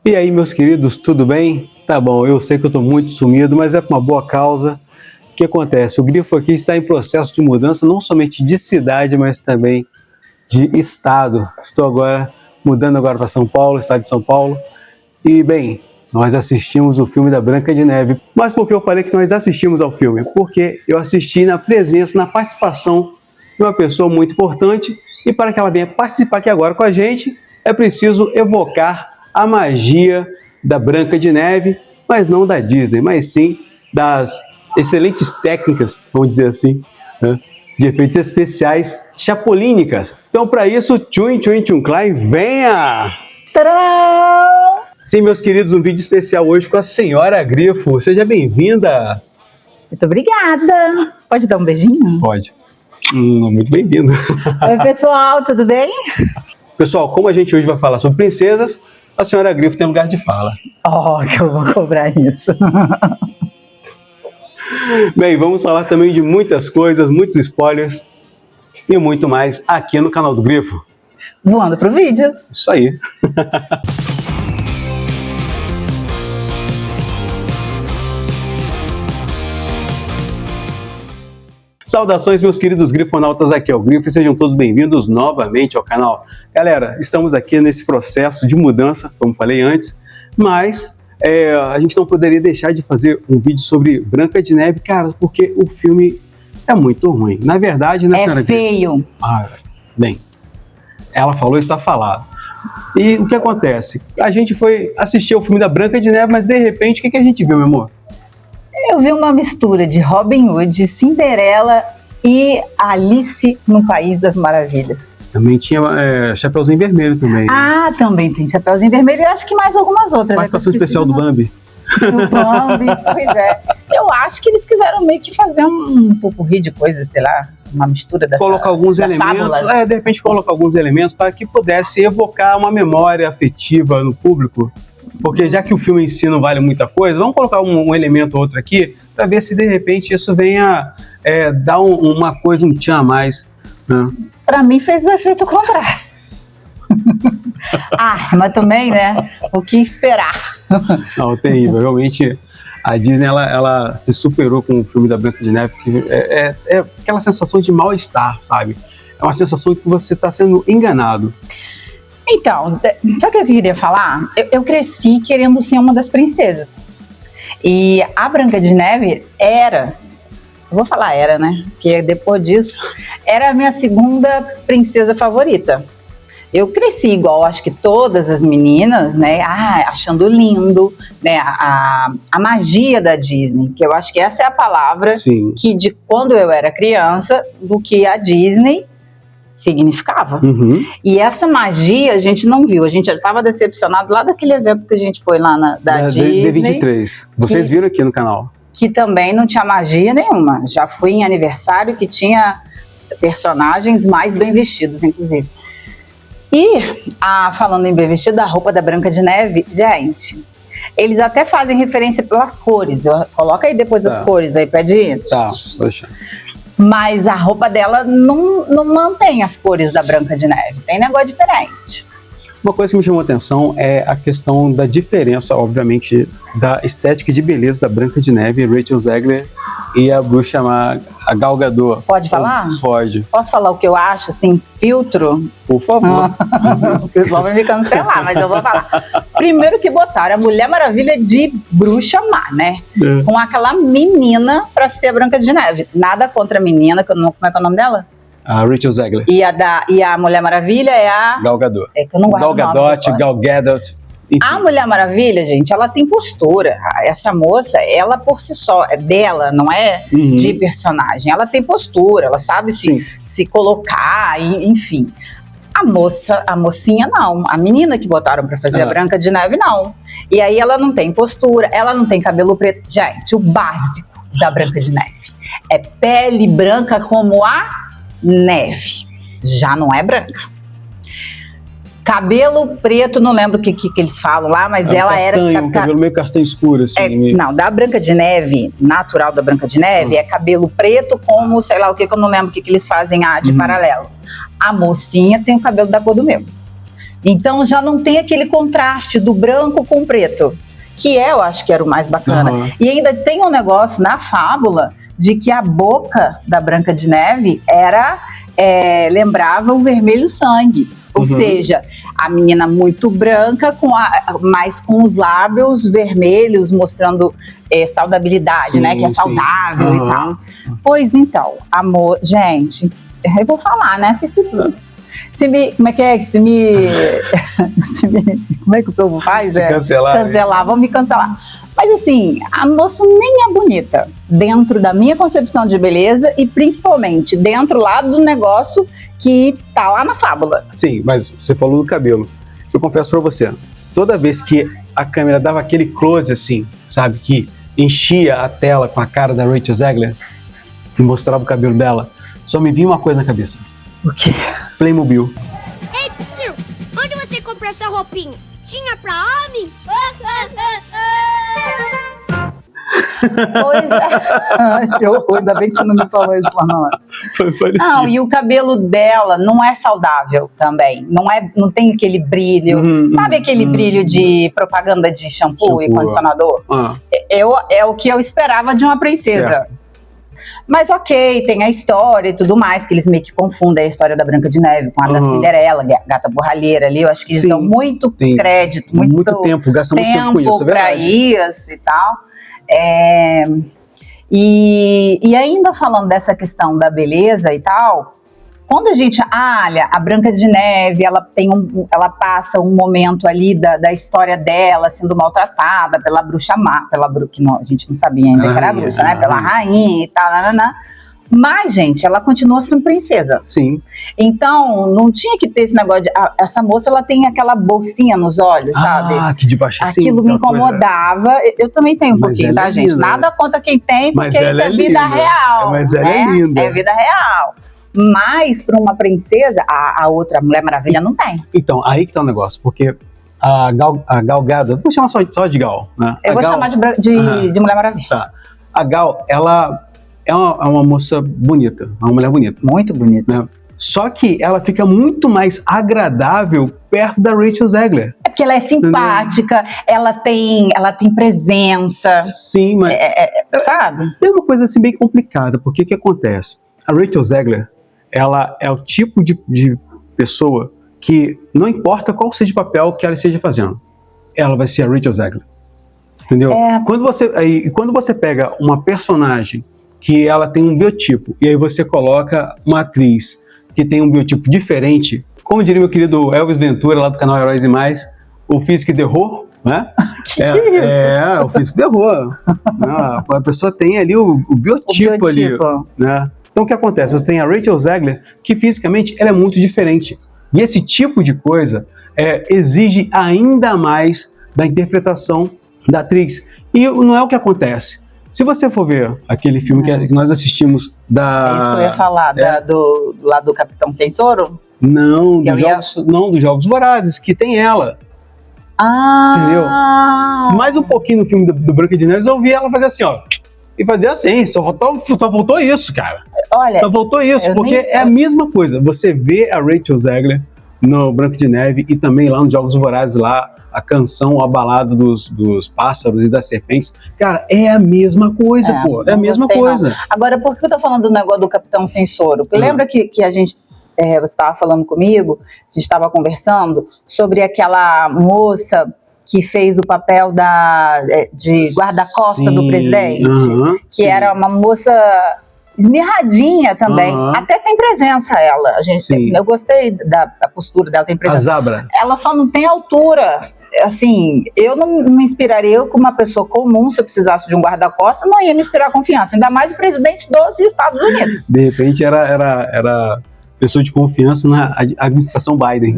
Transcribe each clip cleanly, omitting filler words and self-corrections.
E aí, meus queridos, tudo bem? Tá bom, eu sei que eu estou muito sumido, mas é por uma boa causa. O que acontece? O Grifo aqui está em processo de mudança, não somente de cidade, mas também de estado. Estou mudando para São Paulo, estado de São Paulo. E, bem, nós assistimos o filme da Branca de Neve. Mas por que eu falei que nós assistimos ao filme? Porque eu assisti na presença, na participação de uma pessoa muito importante. E para que ela venha participar aqui agora com a gente, é preciso evocar a magia da Branca de Neve, mas não da Disney, mas sim das excelentes técnicas, vamos dizer assim, né, de efeitos especiais chapolínicas. Então, para isso, Tchum Tchum Tchum Klein, venha! Tadã! Sim, meus queridos, um vídeo especial hoje com a senhora Grifo. Seja bem-vinda! Muito obrigada! Pode dar um beijinho? Pode. Muito bem-vindo! Oi, pessoal, tudo bem? Pessoal, como a gente hoje vai falar sobre princesas, a senhora Grifo tem lugar de fala. Oh, que eu vou cobrar isso! Bem, vamos falar também de muitas coisas, muitos spoilers e muito mais aqui no canal do Grifo. Voando pro vídeo. Isso aí. Saudações, meus queridos grifonautas, aqui é o Grifo e sejam todos bem-vindos novamente ao canal. Galera, estamos aqui nesse processo de mudança, como falei antes, mas a gente não poderia deixar de fazer um vídeo sobre Branca de Neve, cara, porque o filme é muito ruim. Na verdade, né, senhora? É feio. Bem, ela falou, está falado. E o que acontece? A gente foi assistir o filme da Branca de Neve, mas de repente, o que a gente viu, meu amor? Eu vi uma mistura de Robin Hood, Cinderela e Alice no País das Maravilhas. Também tinha Chapeuzinho Vermelho também. Ah, também tem Chapeuzinho Vermelho e acho que mais algumas outras. Participação especial do Bambi. Do Bambi, pois é. Eu acho que eles quiseram meio que fazer um popurrí de coisas, sei lá, uma mistura das colocar alguns elementos, de repente colocar alguns elementos para que pudesse evocar uma memória afetiva no público. Porque já que o filme em si não vale muita coisa, vamos colocar um elemento ou outro aqui para ver se de repente isso venha dar uma coisa, um tchan a mais. Né? Para mim fez o efeito contrário. Mas também, né? O que esperar? Não, terrível. Realmente a Disney ela se superou com o filme da Branca de Neve, que é aquela sensação de mal-estar, sabe? É uma sensação que você está sendo enganado. Então, sabe o que eu queria falar? Eu cresci querendo ser uma das princesas. E a Branca de Neve era, né? Porque depois disso, era a minha segunda princesa favorita. Eu cresci igual, acho que todas as meninas, né? Achando lindo, né? A magia da Disney, que eu acho que essa é a palavra. Sim. Que de quando eu era criança, do que a Disney significava. Uhum. E essa magia a gente não viu, a gente já estava decepcionado lá daquele evento que a gente foi lá da Disney. D23, vocês viram aqui no canal. Que também não tinha magia nenhuma, já fui em aniversário que tinha personagens mais bem vestidos, inclusive. E, falando em bem vestido, a roupa da Branca de Neve, gente, eles até fazem referência pelas cores, coloca aí depois as cores aí, Pedinho. Tá, deixa. Mas a roupa dela não mantém as cores da Branca de Neve, tem negócio diferente. Uma coisa que me chamou a atenção é a questão da diferença, obviamente, da estética de beleza da Branca de Neve, Rachel Zegler e a bruxa a Gal Gadot. Pode falar? Pode. Posso falar o que eu acho, assim, filtro? Por favor. O pessoal vai me cancelar, mas eu vou falar. Primeiro que botaram a Mulher Maravilha de bruxa má, né? Com aquela menina pra ser a Branca de Neve. Nada contra a menina, como é que é o nome dela? A Rachel Zegler. E a Mulher Maravilha é a... Gal Gadot. É que eu não guardo Gal Gadot. Enfim. A Mulher Maravilha, gente, ela tem postura. Essa moça, ela por si só, é dela, não é de personagem. Ela tem postura, ela sabe se colocar, enfim. A mocinha não. A menina que botaram pra fazer a Branca de Neve, não. E aí ela não tem postura, ela não tem cabelo preto. Gente, o básico da Branca de Neve é pele branca como a neve, já não é branca. Cabelo preto, não lembro o que eles falam lá, mas ela castanho, era... Um cabelo meio castanho escuro, assim. Não, da Branca de Neve, natural da Branca de Neve, é cabelo preto como, sei lá o que eu não lembro o que eles fazem de paralelo. A mocinha tem o cabelo da cor do meu. Então já não tem aquele contraste do branco com o preto, que eu acho que era o mais bacana. Uhum. E ainda tem um negócio na fábula de que a boca da Branca de Neve lembrava o vermelho sangue. Ou seja, a menina muito branca, mas com os lábios vermelhos, mostrando saudabilidade, né? Que é saudável e tal. Pois então, amor, gente, eu vou falar, né? Porque como é que o povo faz? Cancelar, vão me cancelar. Mas assim, a moça nem é bonita dentro da minha concepção de beleza e principalmente dentro lá do negócio que tá lá na fábula. Sim, mas você falou do cabelo. Eu confesso pra você, toda vez que a câmera dava aquele close assim, sabe, que enchia a tela com a cara da Rachel Zegler e mostrava o cabelo dela, só me vinha uma coisa na cabeça. O quê? Playmobil. Ei, Psyu, onde você comprou essa roupinha? Tinha pra homem? Pois é. Que horror, ainda bem que você não me falou isso lá na hora. Foi parecido. Não, e o cabelo dela não é saudável também. Não tem aquele brilho. Sabe aquele brilho de propaganda de shampoo e condicionador? É o que eu esperava de uma princesa. Certo. Mas ok, tem a história e tudo mais, que eles meio que confundem a história da Branca de Neve com a da Cinderela, gata borralheira ali. Eu acho que eles dão muito crédito, muito tempo, gastam muito tempo com isso, pra isso e tal. E ainda falando dessa questão da beleza e tal, quando a gente olha a Branca de Neve, ela passa um momento ali da história dela sendo maltratada pela bruxa má, que não, a gente não sabia ainda que era a bruxa, né? Pela rainha e tal, mas, gente, ela continua sendo princesa. Sim. Então, não tinha que ter esse negócio de... essa moça, ela tem aquela bolsinha nos olhos, sabe? Que de baixo assim. Aquilo me incomodava. Eu também tenho um pouquinho, tá, gente? Nada contra quem tem, porque isso é vida real. Mas ela é linda. É vida real. Mas, para uma princesa, a outra Mulher Maravilha não tem. Então, aí que tá o negócio, porque a Gal Gadot, vou chamar só de Gal, né? Eu vou chamar de Mulher Maravilha. Tá. A Gal, ela é uma moça bonita, uma mulher bonita. Muito bonita. Né? Só que ela fica muito mais agradável perto da Rachel Zegler. É porque ela é simpática, ela tem presença. Sim, mas... sabe? É uma coisa assim bem complicada, porque o que acontece? A Rachel Zegler, ela é o tipo de pessoa que não importa qual seja o papel que ela esteja fazendo, ela vai ser a Rachel Zegler. Entendeu? Quando você pega uma personagem que ela tem um biotipo, e aí você coloca uma atriz que tem um biotipo diferente, como diria meu querido Elvis Ventura, lá do canal Heróis e Mais, o Físico de Terror, né? O Físico de Terror. A pessoa tem ali o biotipo ali, né? Então o que acontece? Você tem a Rachel Zegler, que fisicamente ela é muito diferente. E esse tipo de coisa exige ainda mais da interpretação da atriz. E não é o que acontece. Se você for ver aquele filme que nós assistimos É isso que eu ia falar, lá do Capitão Sensoro? Não, dos Jogos Vorazes, que tem ela. Entendeu? Mais um pouquinho no filme do Branca de Neve, eu ouvi ela fazer assim, ó. E fazer assim, só faltou isso, cara. Olha, só faltou isso, porque é a mesma coisa. Você vê a Rachel Zegler no Branca de Neve e também lá nos Jogos Vorazes, lá, a canção, a balada dos pássaros e das serpentes. Cara, é a mesma coisa, pô. É a mesma coisa. Não. Agora, por que eu tô falando do negócio do Capitão Sensoro? Porque lembra que a gente... você estava falando comigo, a gente estava conversando sobre aquela moça que fez o papel de guarda-costa do presidente, que era uma moça esmirradinha também, até tem presença ela, eu gostei da postura dela, tem presença. A Zabra. Ela só não tem altura, assim, eu não me inspiraria, eu como uma pessoa comum, se eu precisasse de um guarda-costa, não ia me inspirar confiança, ainda mais o presidente dos Estados Unidos. De repente era pessoa de confiança na administração Biden.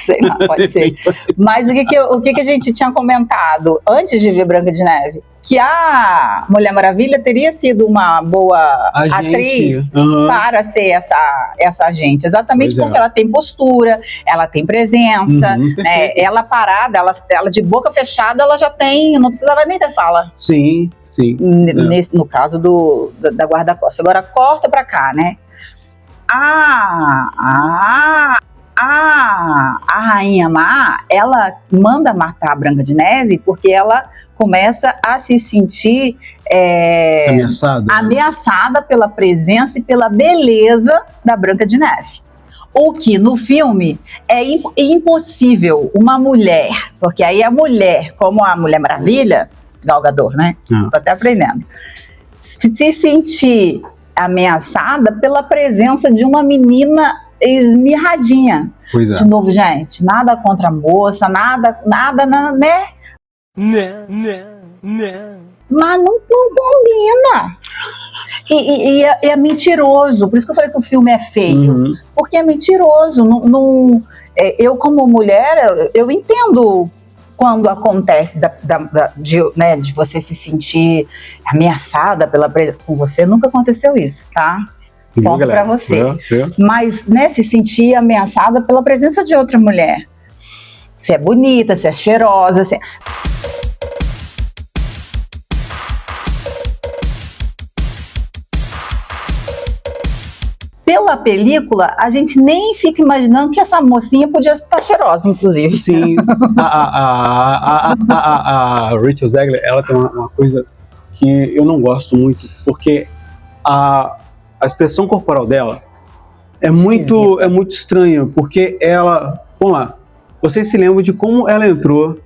Sei lá, pode ser. Mas o que a gente tinha comentado antes de ver Branca de Neve? que a Mulher Maravilha teria sido uma boa atriz para ser essa agente, exatamente porque ela tem postura, ela tem presença, né? Ela parada, ela de boca fechada, ela já tem, não precisava nem ter fala. Sim, sim. No caso da guarda-costas. Agora corta pra cá, né? A Rainha Má, ela manda matar a Branca de Neve porque ela começa a se sentir ameaçada pela presença e pela beleza da Branca de Neve. O que no filme é impossível uma mulher, porque aí a mulher, como a Mulher Maravilha, Gal Gadot, né? Tô até aprendendo. Se sentir ameaçada pela presença de uma menina esmirradinha. Pois é. De novo, gente, nada contra a moça, nada, né? Não. Mas não combina. E é mentiroso, por isso que eu falei que o filme é feio. Porque é mentiroso. Eu, como mulher, eu entendo quando acontece de você se sentir ameaçada com você. Nunca aconteceu isso, tá? Ponto pra você. Mas, né, se sentir ameaçada pela presença de outra mulher. Se é bonita, se é cheirosa, se é... Pela película, a gente nem fica imaginando que essa mocinha podia estar cheirosa, inclusive. Sim. A Rachel Zegler, ela tem uma coisa que eu não gosto muito, porque a expressão corporal dela é muito estranha, porque ela... Vamos lá. Vocês se lembram de como ela entrou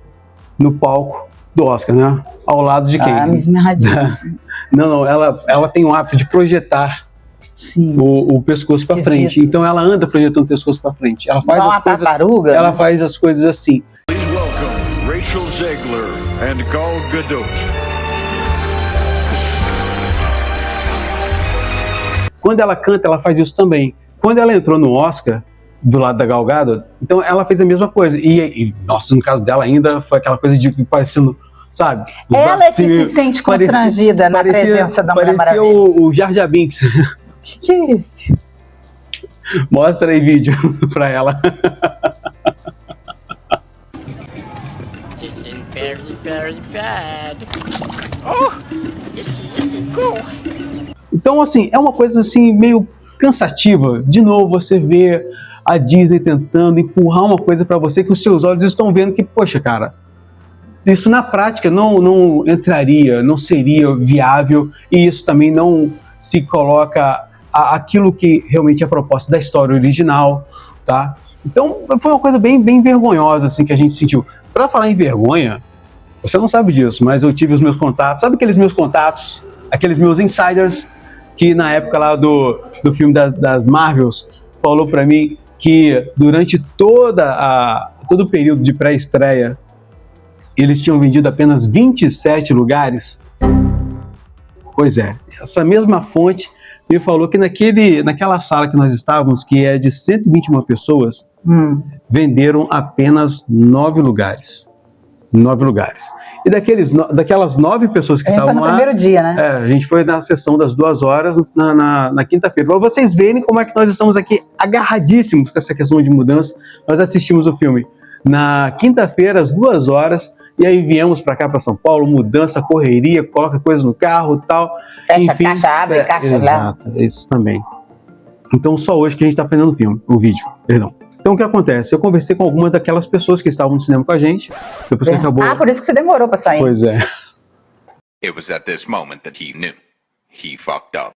no palco do Oscar, né? Ao lado de quem? Não, ela tem o hábito de projetar o pescoço para frente. Então ela anda projetando o pescoço para frente. Ela faz uma tartaruga. Ela faz as coisas assim. Please welcome Rachel Zegler and Gal Gadot. Quando ela canta, ela faz isso também. Quando ela entrou no Oscar, do lado da Gal Gadot, então ela fez a mesma coisa. E nossa, no caso dela ainda foi aquela coisa de parecendo, sabe? Ela é que se sente constrangida na presença da Mulher Maravilha. Parecia o Jar Jar Binks. Que é esse? Mostra aí vídeo pra ela. This is very, very bad. Oh, this is cool. Então, assim, é uma coisa assim meio cansativa. De novo, você vê a Disney tentando empurrar uma coisa pra você que os seus olhos estão vendo que, poxa, cara, isso na prática não entraria, não seria viável, e isso também não se coloca aquilo que realmente é a proposta da história original, tá? Então, foi uma coisa bem vergonhosa, assim, que a gente sentiu. Pra falar em vergonha, você não sabe disso, mas eu tive os meus contatos, sabe aqueles meus contatos, aqueles meus insiders, que na época lá do filme das Marvels, falou pra mim que durante todo o período de pré-estreia, eles tinham vendido apenas 27 lugares. Pois é, essa mesma fonte me falou que naquela sala que nós estávamos, que é de 121 pessoas, venderam apenas 9 lugares. 9 lugares. E daquelas 9 pessoas que estavam lá... no primeiro dia, né? A gente foi na sessão das 2 horas na quinta-feira. Para vocês verem como é que nós estamos aqui agarradíssimos com essa questão de mudança. Nós assistimos o filme na quinta-feira, às 2 horas, e aí viemos para cá, para São Paulo, mudança, correria, coloca coisas no carro e tal. Fecha caixa, abre caixa lá. Exato, isso também. Então só hoje que a gente está fazendo o vídeo, perdão. Então o que acontece? Eu conversei com algumas daquelas pessoas que estavam no cinema com a gente, depois que acabou... Ah, por isso que você demorou para sair. Pois é. It was at this moment that he knew. He fucked up.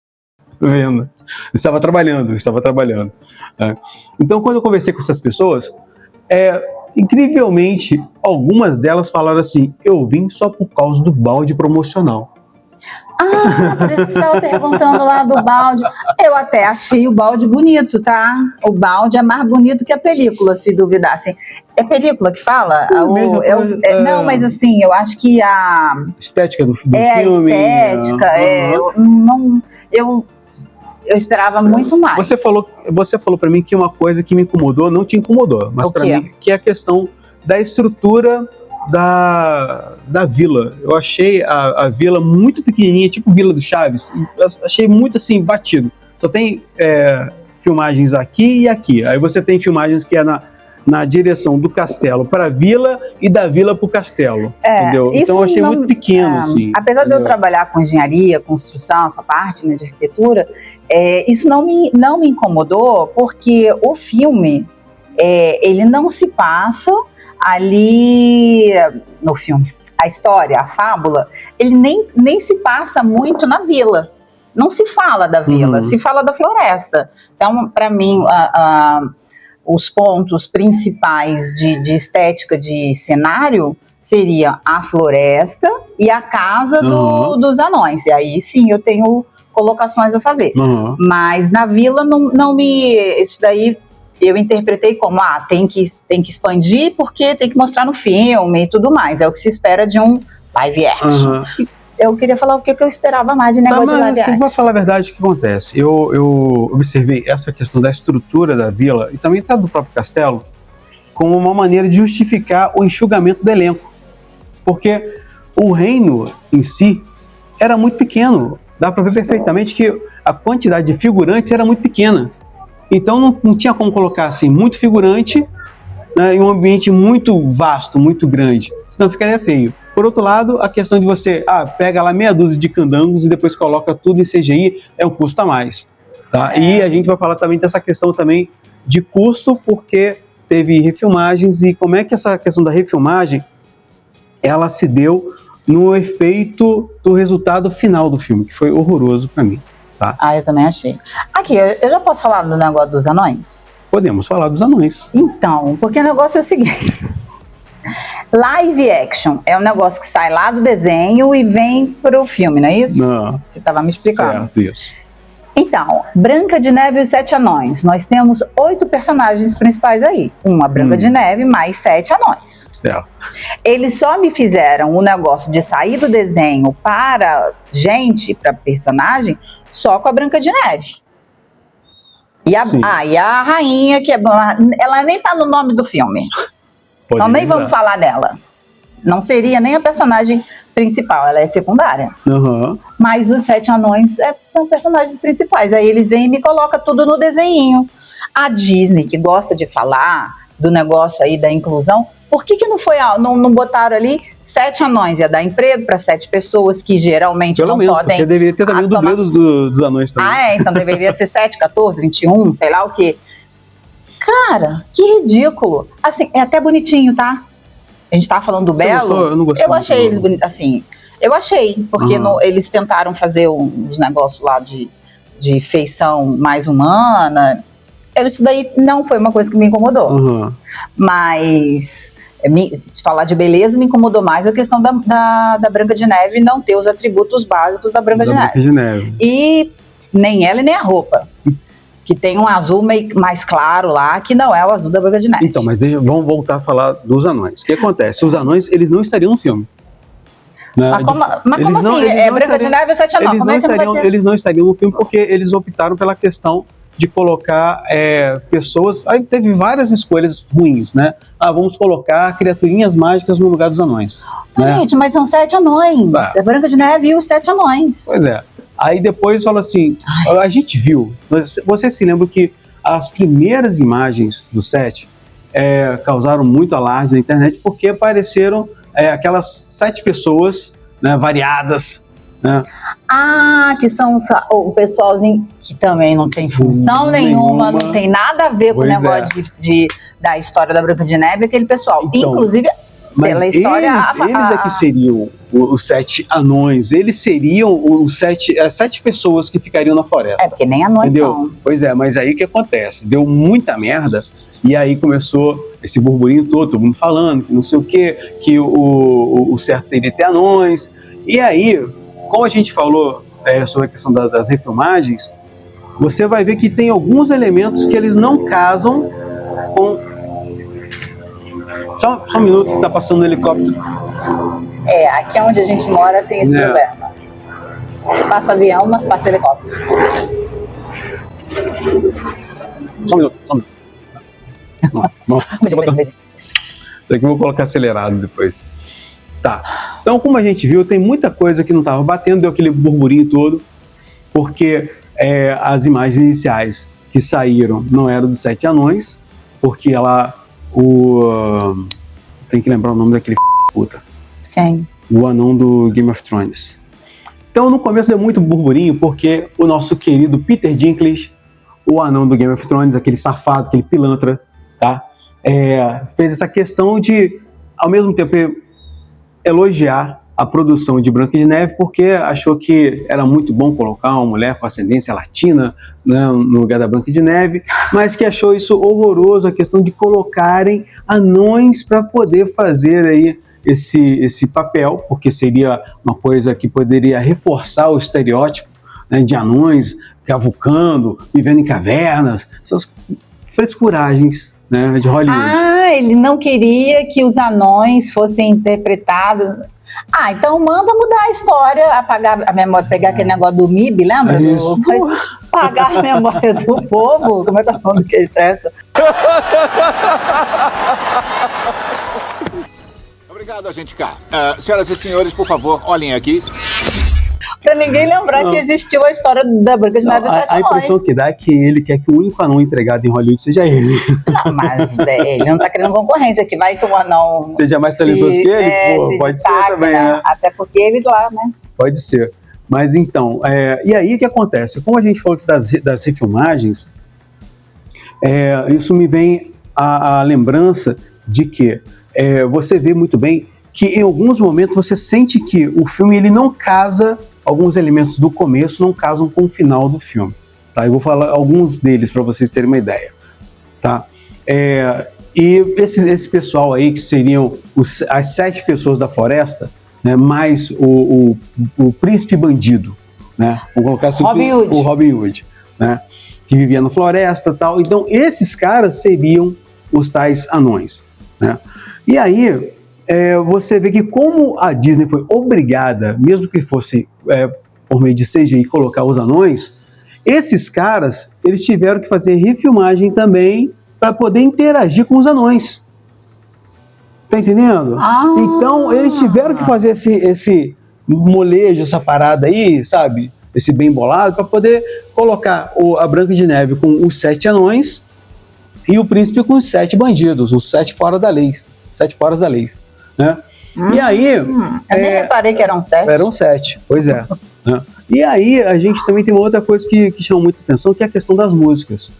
Vendo? Estava trabalhando. Então quando eu conversei com essas pessoas, incrivelmente, algumas delas falaram assim: eu vim só por causa do balde promocional. Ah, por isso que você estava perguntando lá do balde. Eu até achei o balde bonito, tá? O balde é mais bonito que a película, se duvidassem. É película que fala? Não, mas assim, eu acho que a estética do filme. A estética, eu esperava muito mais. Você falou para mim que uma coisa que me incomodou, não te incomodou, mas para mim, que é a questão da estrutura da vila. Eu achei a vila muito pequenininha, tipo Vila do Chaves. Eu achei muito assim, batido. Só tem filmagens aqui e aqui. Aí você tem filmagens que é na direção do castelo para a vila e da vila para o castelo, entendeu? Então eu achei muito pequeno, assim. Apesar entendeu? de eu trabalhar com engenharia, construção, essa parte, né, de arquitetura, isso não me incomodou, porque o filme, ele não se passa ali no filme. A história, a fábula, ele nem se passa muito na vila. Não se fala da vila, se fala da floresta. Então, para mim, os pontos principais de estética de cenário seria a floresta e a casa dos anões. E aí sim eu tenho colocações a fazer. Mas na vila não me... Isso daí eu interpretei como, tem que expandir porque tem que mostrar no filme e tudo mais. É o que se espera de um live action. Eu queria falar o que eu esperava mais de negócio de live action. Pra falar a verdade, o que acontece? Eu observei essa questão da estrutura da vila e também do próprio castelo como uma maneira de justificar o enxugamento do elenco. Porque o reino em si era muito pequeno. Dá para ver perfeitamente que a quantidade de figurantes era muito pequena. Então não tinha como colocar assim, muito figurante, né, em um ambiente muito vasto, muito grande. Senão ficaria feio. Por outro lado, a questão de você, pega lá meia dúzia de candangos e depois coloca tudo em CGI, é um custo a mais. Tá? E a gente vai falar também dessa questão também de custo, porque teve refilmagens e como é que essa questão da refilmagem, ela se deu no efeito do resultado final do filme, que foi horroroso para mim. Tá? Eu também achei. Aqui, eu já posso falar do negócio dos anões? Podemos falar dos anões. Então, porque o negócio é o seguinte... Live action é um negócio que sai lá do desenho e vem pro filme, não é isso? Não. Você estava me explicando. Certo, isso. Então, Branca de Neve e os 7 Anões. Nós temos 8 personagens principais aí. Uma Branca de Neve mais 7 anões. Certo. Eles só me fizeram o negócio de sair do desenho para personagem, só com a Branca de Neve. E a rainha, que ela nem tá no nome do filme. Então nem vamos falar dela. Não seria nem a personagem principal, ela é secundária. Mas os 7 anões são personagens principais. Aí eles vêm e me colocam tudo no desenho. A Disney, que gosta de falar do negócio aí da inclusão, por que não botaram ali 7 anões? Ia dar emprego para 7 pessoas que geralmente pelo não menos, podem... Porque deveria ter também o dublê dos anões também. Então deveria ser 7, 14, 21, sei lá o quê. Cara, que ridículo. Assim, é até bonitinho, tá? A gente tava falando do Belo. Eu não gostei. Eu achei eles bonitos, assim. Eu achei, porque eles tentaram fazer uns negócios lá de feição mais humana. Isso daí não foi uma coisa que me incomodou. Mas, se falar de beleza, me incomodou mais a questão da Branca de Neve não ter os atributos básicos da Branca de Neve. E nem ela e nem a roupa. Que tem um azul meio mais claro lá, que não é o azul da Branca de Neve. Então, mas vamos voltar a falar dos anões. O que acontece? Os anões, eles não estariam no filme. Né? Mas como assim? Branca de Neve e 7 anões? Eles não estariam no filme porque eles optaram pela questão de colocar pessoas... Aí teve várias escolhas ruins, né? Vamos colocar criaturinhas mágicas no lugar dos anões. Né? Gente, mas são 7 anões. É Branca de Neve e os 7 anões. Pois é. Aí depois fala assim, a gente viu, você se lembra que as primeiras imagens do set causaram muito alarde na internet porque apareceram aquelas 7 pessoas, né, variadas, né? Que são o pessoalzinho que também não tem função nenhuma, não tem nada a ver com o negócio da história da Branca de Neve, aquele pessoal. Então, inclusive, pela história... Eles é que seriam os 7 anões, eles seriam as 7 pessoas que ficariam na floresta. Porque nem anões são. Pois é, mas aí o que acontece? Deu muita merda, e aí começou esse burburinho todo mundo falando, que não sei o quê, que o certo teria ter anões. E aí, como a gente falou sobre a questão das refilmagens, você vai ver que tem alguns elementos que eles não casam com... Só um minuto que tá passando um helicóptero. Aqui onde a gente mora tem esse problema. Passa avião, passa helicóptero. Só um minuto. Isso aqui eu vou colocar acelerado depois. Tá. Então, como a gente viu, tem muita coisa que não estava batendo, deu aquele burburinho todo, porque as imagens iniciais que saíram não eram dos 7 anões, porque tem que lembrar o nome daquele puta. Quem? O anão do Game of Thrones. Então, no começo deu muito burburinho, porque o nosso querido Peter Dinklage, o anão do Game of Thrones, aquele safado, aquele pilantra, tá? Fez essa questão de, ao mesmo tempo, elogiar a produção de Branca de Neve, porque achou que era muito bom colocar uma mulher com ascendência latina, né, no lugar da Branca de Neve, mas que achou isso horroroso, a questão de colocarem anões para poder fazer aí esse papel, porque seria uma coisa que poderia reforçar o estereótipo, né, de anões cavucando, vivendo em cavernas, essas frescuragens, né, de Hollywood. Ele não queria que os anões fossem interpretados. Então manda mudar a história, apagar a memória, pegar aquele negócio do MIB, lembra? Apagar a memória do povo. Como é que tá falando que ele presta? Obrigado, agente K. Senhoras e senhores, por favor, olhem aqui. Pra ninguém lembrar que existiu a história da Branca de Neve e dos Sete A impressão Anões. que dá é que ele quer que o único anão empregado em Hollywood seja ele. Não, mas ele não tá querendo concorrência, que vai que o anão Seja mais talentoso que ele? Pô, pode ser também, né? Até porque ele lá, né? Pode ser. Mas então, e aí o que acontece? Como a gente falou aqui das refilmagens, isso me vem a lembrança de que você vê muito bem que em alguns momentos você sente que o filme ele não casa, alguns elementos do começo não casam com o final do filme. Tá? Eu vou falar alguns deles para vocês terem uma ideia. Tá? E esse pessoal aí, que seriam as 7 pessoas da floresta, né, mais o príncipe bandido, né? Vamos colocar assim, o Robin Hood, né? Que vivia na floresta e tal. Então, esses caras seriam os tais anões, né? E aí, você vê que como a Disney foi obrigada, mesmo que fosse por meio de CGI, colocar os anões, esses caras, eles tiveram que fazer refilmagem também para poder interagir com os anões. Tá entendendo? Então, eles tiveram que fazer esse molejo, essa parada aí, sabe? Esse bem bolado, para poder colocar a Branca de Neve com os 7 anões e o príncipe com os 7 bandidos, os 7 fora da lei. 7 fora da lei. Né? E aí... Eu nem reparei que eram 7. Eram 7, pois é. Né? E aí, a gente também tem uma outra coisa que chama muita atenção, que é a questão das músicas.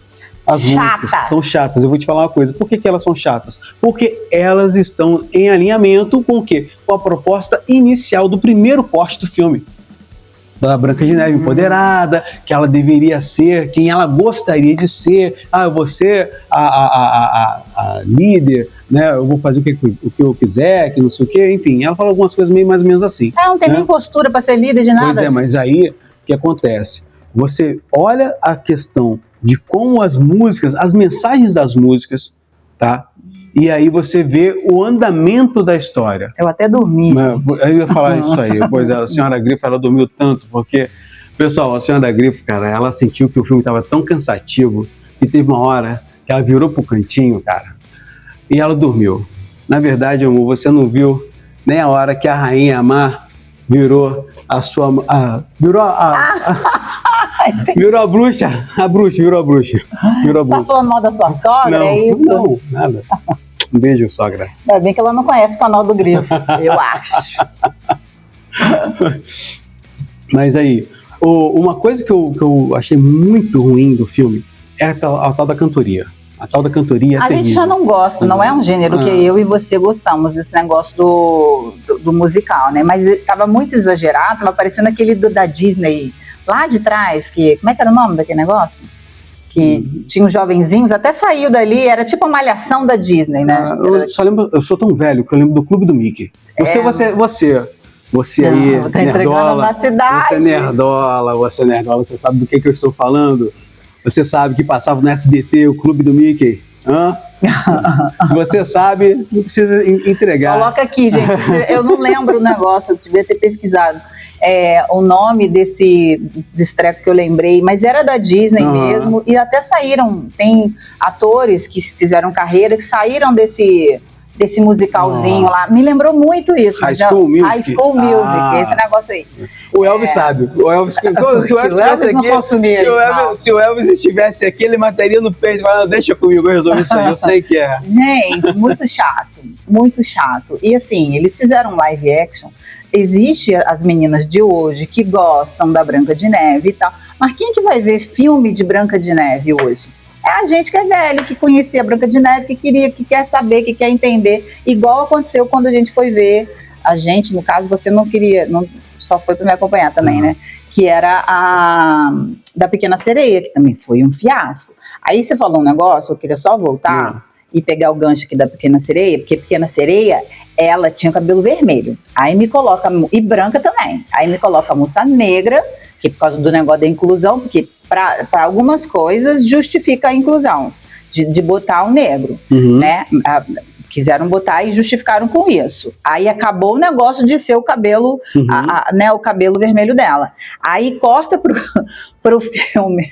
As músicas são chatas. Eu vou te falar uma coisa. Por que elas são chatas? Porque elas estão em alinhamento com o quê? Com a proposta inicial do primeiro corte do filme. Da Branca de Neve empoderada, que ela deveria ser quem ela gostaria de ser. Eu vou ser a líder, né? Eu vou fazer o que eu quiser, que não sei o quê. Enfim, ela fala algumas coisas meio mais ou menos assim. Não tem nem postura para ser líder de nada. Pois é, gente. Mas aí, o que acontece? Você olha a questão de como as músicas, as mensagens das músicas, tá? E aí você vê o andamento da história. Eu até dormi. Eu ia falar isso aí. Pois a senhora Grifo, ela dormiu tanto, porque, pessoal, a senhora Grifo, cara, ela sentiu que o filme estava tão cansativo que teve uma hora que ela virou pro cantinho, cara, e ela dormiu. Na verdade, amor, você não viu nem a hora que a Rainha Mar virou a sua... virou a bruxa. Virou a bruxa. Tá falando mal da sua sogra, não, é isso? Não, nada. Um beijo, sogra. Ainda bem que ela não conhece o canal do Grifo, eu acho. Mas aí, uma coisa que eu achei muito ruim do filme é a tal da cantoria. A tal da cantoria é A gente já não gosta, não é um gênero que eu e você gostamos desse negócio do musical, né? Mas tava muito exagerado, tava parecendo aquele da Disney lá de trás, como é que era o nome daquele negócio? Que tinha uns jovenzinhos, até saiu dali, era tipo a Malhação da Disney, né? Eu só lembro, eu sou tão velho que eu lembro do Clube do Mickey. Você aí, tá nerdola, cidade. você nerdola, você sabe do que eu estou falando? Você sabe que passava no SBT o Clube do Mickey? Se você sabe, não precisa entregar. Coloca aqui, gente, eu não lembro o negócio, eu devia ter pesquisado. O nome desse treco que eu lembrei, mas era da Disney mesmo, e até saíram, tem atores que fizeram carreira, que saíram desse desse musicalzinho lá. Me lembrou muito isso. High School Music. High School Music, esse negócio aí. O Elvis sabe. O Elvis, se o Elvis estivesse aqui, se o Elvis estivesse aqui, ele mataria no peito, falando, deixa comigo, eu resolvo isso aí, eu sei que é. Gente, muito chato, muito chato. E assim, eles fizeram um live action. Existe as meninas de hoje que gostam da Branca de Neve e tal, mas quem que vai ver filme de Branca de Neve hoje? É a gente que é velho, que conhecia a Branca de Neve, que quer saber, que quer entender. Igual aconteceu quando a gente foi ver. A gente, no caso, você não queria, só foi para me acompanhar também, né? Que era a da Pequena Sereia, que também foi um fiasco. Aí você falou um negócio, eu queria só voltar e pegar o gancho aqui da Pequena Sereia, porque a Pequena Sereia, ela tinha cabelo vermelho. Aí me coloca, e branca também. Aí me coloca a moça negra, que por causa do negócio da inclusão, porque para algumas coisas justifica a inclusão, de botar o negro, né? Quiseram botar e justificaram com isso. Aí acabou o negócio de ser o cabelo, né, o cabelo vermelho dela. Aí corta pro filme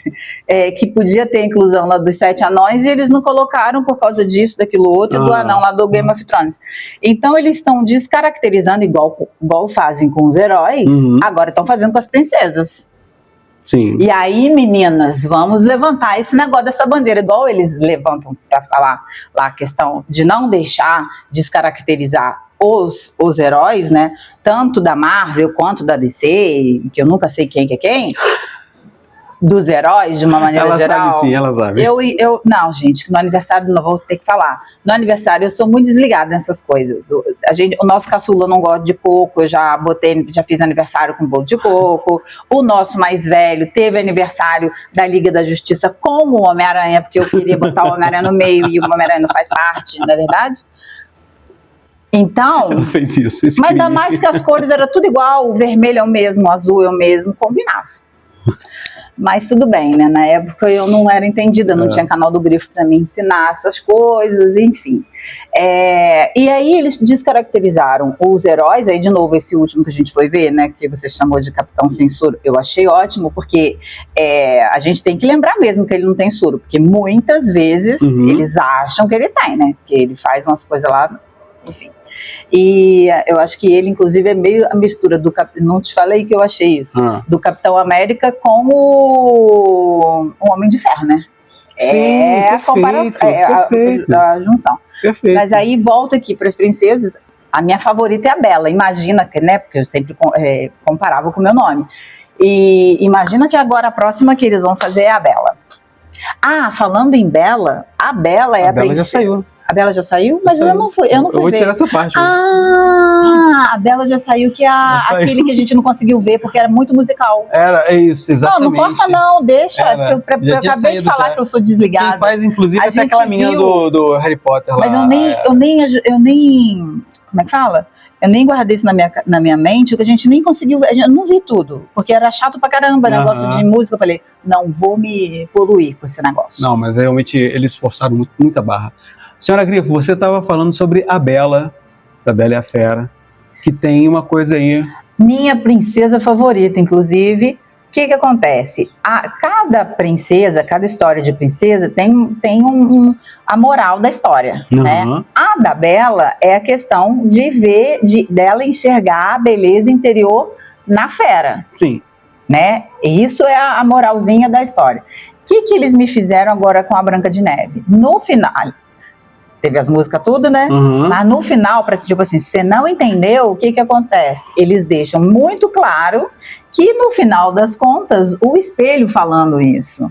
que podia ter a inclusão lá dos 7 anões e eles não colocaram por causa disso, daquilo outro, do anão lá do Game of Thrones. Então eles estão descaracterizando igual fazem com os heróis, agora estão fazendo com as princesas. Sim. E aí, meninas, vamos levantar esse negócio dessa bandeira, igual eles levantam para falar lá a questão de não deixar descaracterizar os heróis, né? Tanto da Marvel quanto da DC, que eu nunca sei quem que é quem, dos heróis, de uma maneira geral. Ela sabe sim, ela sabe. Não, gente, no aniversário, não vou ter que falar. No aniversário eu sou muito desligada nessas coisas. O nosso caçula não gosta de coco, eu já fiz aniversário com bolo de coco. O nosso mais velho teve aniversário da Liga da Justiça com o Homem-Aranha, porque eu queria botar o Homem-Aranha no meio e o Homem-Aranha não faz parte, não é verdade? Então, ela fez isso. Mas ainda mais que as cores eram tudo igual, o vermelho é o mesmo, o azul é o mesmo, combinava. Mas tudo bem, né? Na época eu não era entendida, não tinha canal do Grifo para me ensinar essas coisas, enfim. E aí eles descaracterizaram os heróis, aí de novo esse último que a gente foi ver, né? Que você chamou de Capitão Sem Soro, eu achei ótimo, porque a gente tem que lembrar mesmo que ele não tem soro, porque muitas vezes eles acham que ele tem, né? Porque ele faz umas coisas lá, enfim. E eu acho que ele, inclusive, é meio a mistura do não te falei que eu achei isso, do Capitão América com o Homem de Ferro, né? Sim, a comparação, a junção. Perfeito. Mas aí volta aqui para as princesas. A minha favorita é a Bela. Imagina que, né? Porque eu sempre comparava com o meu nome. E imagina que agora a próxima que eles vão fazer é a Bela. Falando em Bela, a Bela é a princesa. Já saiu. A Bela já saiu? Mas eu não fui ver. Eu vou tirar essa parte. A Bela já saiu, que aquele que a gente não conseguiu ver, porque era muito musical. É isso, exatamente. Não corta não, deixa, porque eu acabei de falar que eu sou desligada. Quem faz, inclusive, até aquela menina do Harry Potter lá. Mas eu nem, como é que fala? Eu nem guardei isso na minha mente, porque a gente nem conseguiu ver, eu não vi tudo, porque era chato pra caramba, negócio de música. Eu falei, não vou me poluir com esse negócio. Não, mas realmente eles forçaram muita barra. Senhora Grifo, você estava falando sobre a Bela, da Bela e a Fera, que tem uma coisa aí. Minha princesa favorita, inclusive. O que acontece? Cada princesa, cada história de princesa tem a moral da história, né? A da Bela é a questão de ver, dela enxergar a beleza interior na fera. Sim. Né? E isso é a moralzinha da história. O que eles me fizeram agora com a Branca de Neve? No final... Teve as músicas tudo, né? Mas no final, tipo assim, você não entendeu, o que acontece? Eles deixam muito claro que no final das contas, o espelho falando isso,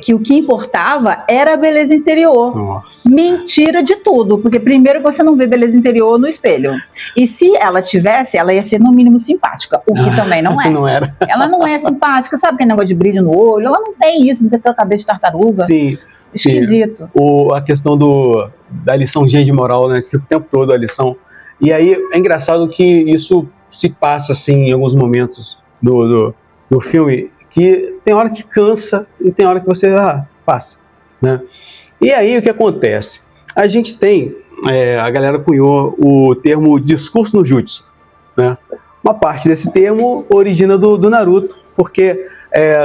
que o que importava era a beleza interior. Nossa. Mentira de tudo, porque primeiro você não vê beleza interior no espelho. E se ela tivesse, ela ia ser no mínimo simpática, o que também não é. Não era. Ela não é simpática, sabe aquele negócio de brilho no olho? Ela não tem isso, não tem aquela cabeça de tartaruga. Sim. Esquisito. A questão da liçãozinha de moral, né? Que fica o tempo todo a lição. E aí é engraçado que isso se passa assim em alguns momentos do filme, que tem hora que cansa e tem hora que você passa, né? E aí o que acontece? A gente tem, a galera cunhou o termo discurso no jutsu, né? Uma parte desse termo origina do Naruto, porque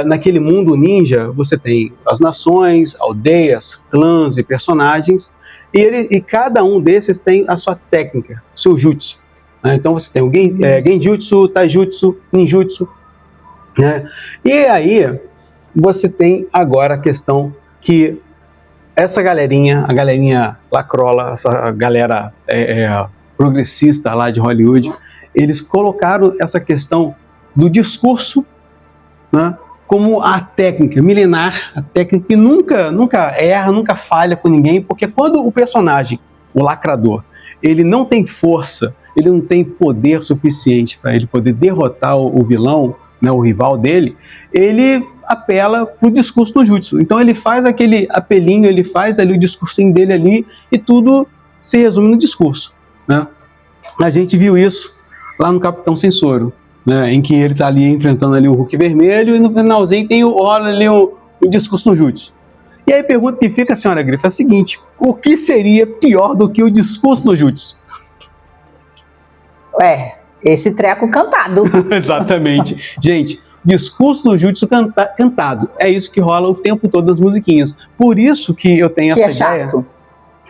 naquele mundo ninja você tem as nações, aldeias, clãs e personagens, E cada um desses tem a sua técnica, o seu jutsu. Né? Então você tem o Genjutsu, Taijutsu, Ninjutsu. Né? E aí você tem agora a questão que essa galerinha, a galerinha lacrola, essa galera progressista lá de Hollywood, eles colocaram essa questão do discurso, né, como a técnica milenar, a técnica que nunca erra, nunca falha com ninguém, porque quando o personagem, o lacrador, ele não tem força, ele não tem poder suficiente para ele poder derrotar o vilão, né, o rival dele, ele apela para o discurso do jutsu. Então ele faz aquele apelinho, ele faz ali o discursinho dele ali e tudo se resume no discurso. Né? A gente viu isso lá no Capitão Sensoro, né, em que ele está ali enfrentando ali o Hulk vermelho e no finalzinho rola ali o discurso no jutsu. E aí a pergunta que fica, senhora Grifa, é a seguinte: o que seria pior do que o discurso no jutsu? Esse treco cantado. Exatamente. Gente, discurso no jutsu cantado. É isso que rola o tempo todo nas musiquinhas. Por isso que eu tenho essa ideia. Chato.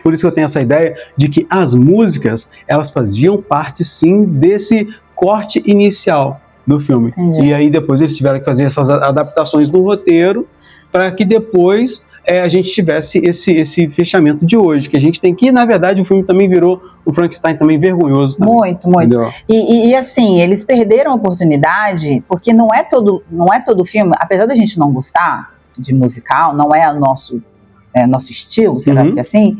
Por isso que eu tenho essa ideia de que as músicas, elas faziam parte, sim, desse corte inicial do filme. Entendi. E aí depois eles tiveram que fazer essas adaptações no roteiro para que depois a gente tivesse esse fechamento de hoje, que a gente tem que, na verdade, o filme também virou, o Frankenstein também vergonhoso. Também, muito. entendeu? E assim, eles perderam a oportunidade, porque não é todo filme, apesar da gente não gostar de musical, não é o nosso estilo, será que é assim?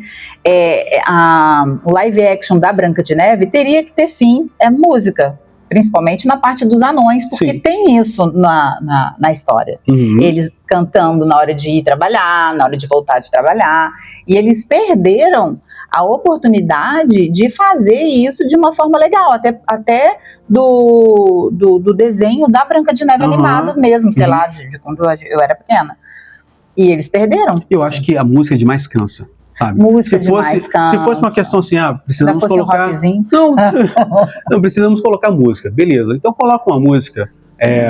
O live action da Branca de Neve teria que ter, sim, música. Principalmente na parte dos anões, porque sim, tem isso na história. Uhum. Eles cantando na hora de ir trabalhar, na hora de voltar de trabalhar. E eles perderam a oportunidade de fazer isso de uma forma legal. Até do desenho da Branca de Neve animado mesmo, sei lá, de quando eu era pequena. E eles perderam. Eu acho que a música é demais cansa, sabe? Música demais cansa. Se fosse uma questão assim, precisamos fosse colocar... um rockzinho. Não, precisamos colocar música. Beleza, então coloca uma música,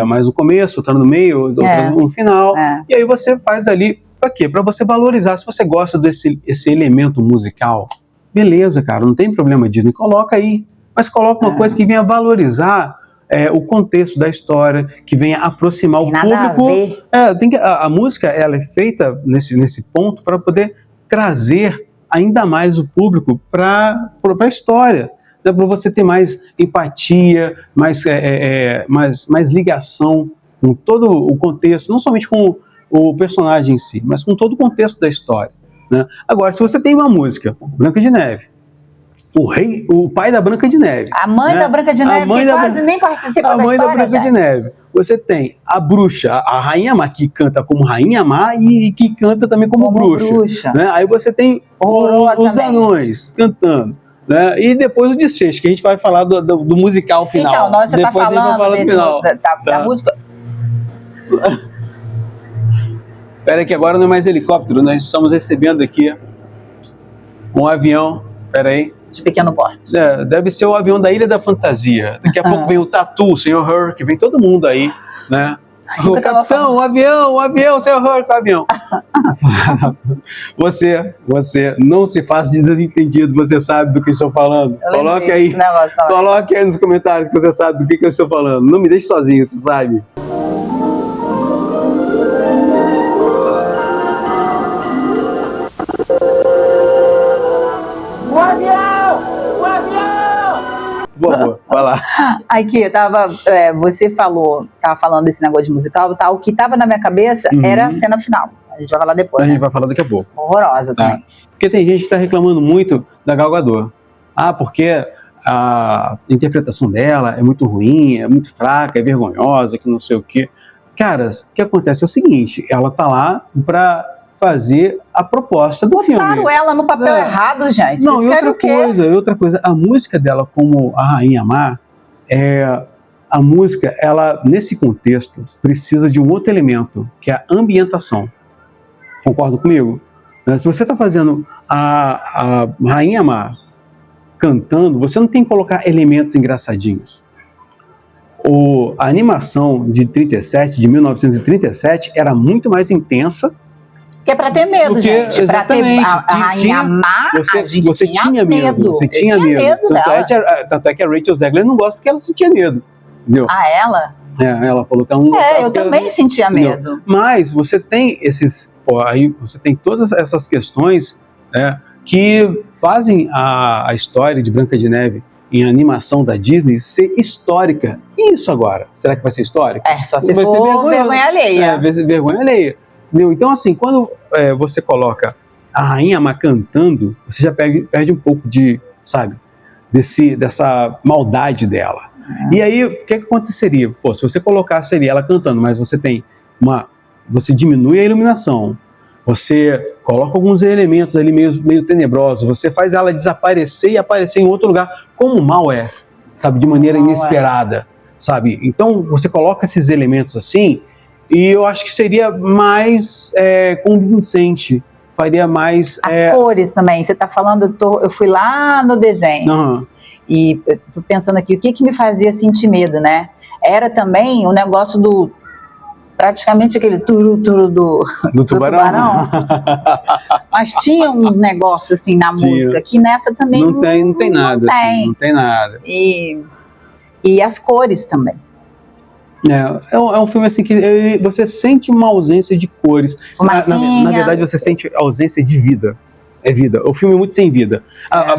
mas no começo, outra no meio, outra no final. E aí você faz ali, pra quê? Pra você valorizar. Se você gosta desse elemento musical, beleza, cara, não tem problema, Disney, coloca aí. Mas coloca uma coisa que venha valorizar o contexto da história, que venha aproximar o público. A música, ela é feita nesse ponto para poder trazer ainda mais o público para a história, né? Para você ter mais empatia, mais ligação com todo o contexto, não somente com o personagem em si, mas com todo o contexto da história, né? Agora, se você tem uma música, Branca de Neve, o pai da Branca de Neve, a mãe da Branca de Neve, que quase nem participa da história. A mãe da Branca de Neve. Você tem a bruxa, a Rainha Má, que canta como Rainha Má e que canta também como bruxa. Né? Aí você tem os anões cantando. Né? E depois o desfecho, que a gente vai falar do musical final. Então, você está falando da música... Espera que agora não é mais helicóptero, nós estamos recebendo aqui um avião. Espera aí. De pequeno porte. Deve ser o avião da Ilha da Fantasia. Daqui a pouco vem o Tatu, o Sr. Hurk, vem todo mundo aí, né? O capitão, o avião, o Sr. Hurk, o avião. Você não se faça de desentendido, você sabe do que eu estou falando. Coloque aí nos comentários que você sabe do que eu estou falando. Não me deixe sozinho, você sabe. Boa, vai lá. Aqui, você tava falando desse negócio de musical e tal, o que tava na minha cabeça era a cena final. A gente vai falar depois. A gente vai falar daqui a pouco. Horrorosa também. Porque tem gente que tá reclamando muito da Gal Gadot. Porque a interpretação dela é muito ruim, é muito fraca, é vergonhosa, que não sei o quê. Caras, o que acontece é o seguinte, ela tá lá pra fazer a proposta do filme. Botaram ela no papel errado, gente. Não, e outra coisa, a música dela como a Rainha Má, a música, ela, nesse contexto, precisa de um outro elemento, que é a ambientação. Concorda comigo? Se você está fazendo a Rainha Má cantando, você não tem que colocar elementos engraçadinhos. A animação de 1937, era muito mais intensa, Porque é pra ter medo, Porque, gente. Pra ter exatamente, a rainha tinha- má, a gente você tinha medo. Você Eu tinha medo. dela. Tanto é que a Rachel Zegler não gosta porque ela sentia medo. Entendeu? Ah, ela? Ela falou que ela não gostava. Eu porque ela- também sentia medo. Mas você tem esses. Aí você tem todas essas questões, né, que fazem a história de Branca de Neve em animação da Disney ser histórica. E isso agora? Será que vai ser histórica? Só se Vai ser for vergonhoso. vergonha alheia. Vai ser vergonha alheia. Entendeu? Então, assim, quando você coloca a Rainha Má cantando, você já perde um pouco de, sabe, dessa maldade dela. E aí, o que aconteceria? Pô, se você colocasse ali ela cantando, mas você tem você diminui a iluminação, você coloca alguns elementos ali meio tenebrosos, você faz ela desaparecer e aparecer em outro lugar, como o mal é, sabe, de maneira inesperada, sabe? Então, você coloca esses elementos assim, e eu acho que seria mais convincente, faria mais... As cores também, você tá falando, eu fui lá no desenho. Uhum. E eu tô pensando aqui, o que me fazia sentir medo, né? Era também o negócio do... praticamente aquele turu-turu do tubarão. Mas tinha uns negócios assim na música, que nessa também não tem nada. Assim, não tem nada. E as cores também. É um filme assim que você sente uma ausência de cores. Na verdade, você sente ausência de vida. É vida. O filme é muito sem vida.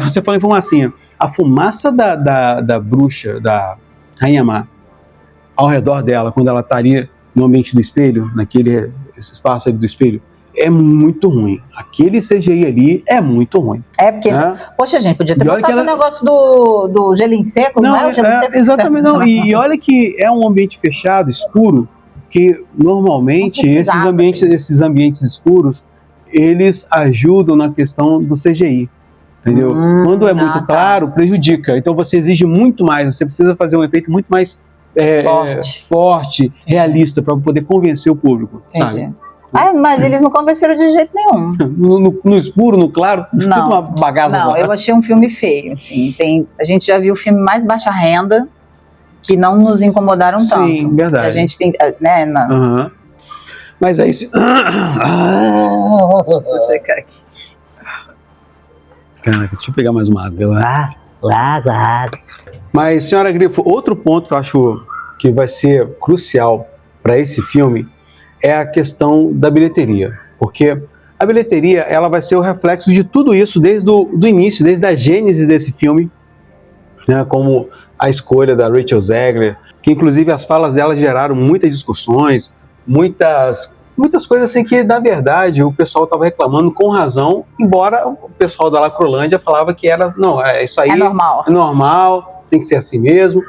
Você falou em fumacinha. A fumaça da bruxa, da Rainha Má, ao redor dela, quando ela estaria no ambiente do espelho, naquele espaço ali do espelho, é muito ruim. Aquele CGI ali é muito ruim. Porque, poxa, gente, podia ter botado o negócio do gelinho seco, não é o gelinho seco? Exatamente, não. E olha que é um ambiente fechado, escuro, que normalmente esses ambientes escuros, eles ajudam na questão do CGI. Entendeu? Quando é muito claro, prejudica. Então você exige muito mais, você precisa fazer um efeito muito mais forte, realista, para poder convencer o público. Sabe? Mas eles não convenceram de jeito nenhum. No escuro, no claro, tudo uma bagaça. Não, eu achei um filme feio. Assim. A gente já viu filme mais baixa renda que não nos incomodaram tanto. Sim, verdade. A gente tem, né? Mas é isso. Você quer aqui. Caraca, deixa eu pegar mais uma água. Mas, senhora Grifo, outro ponto que eu acho que vai ser crucial para esse filme é a questão da bilheteria. Porque a bilheteria ela vai ser o reflexo de tudo isso desde o início, desde a gênese desse filme, né, como a escolha da Rachel Zegler, que inclusive as falas dela geraram muitas discussões, muitas coisas assim que, na verdade, o pessoal estava reclamando com razão, embora o pessoal da Lacrolândia falava que isso aí é normal, tem que ser assim mesmo.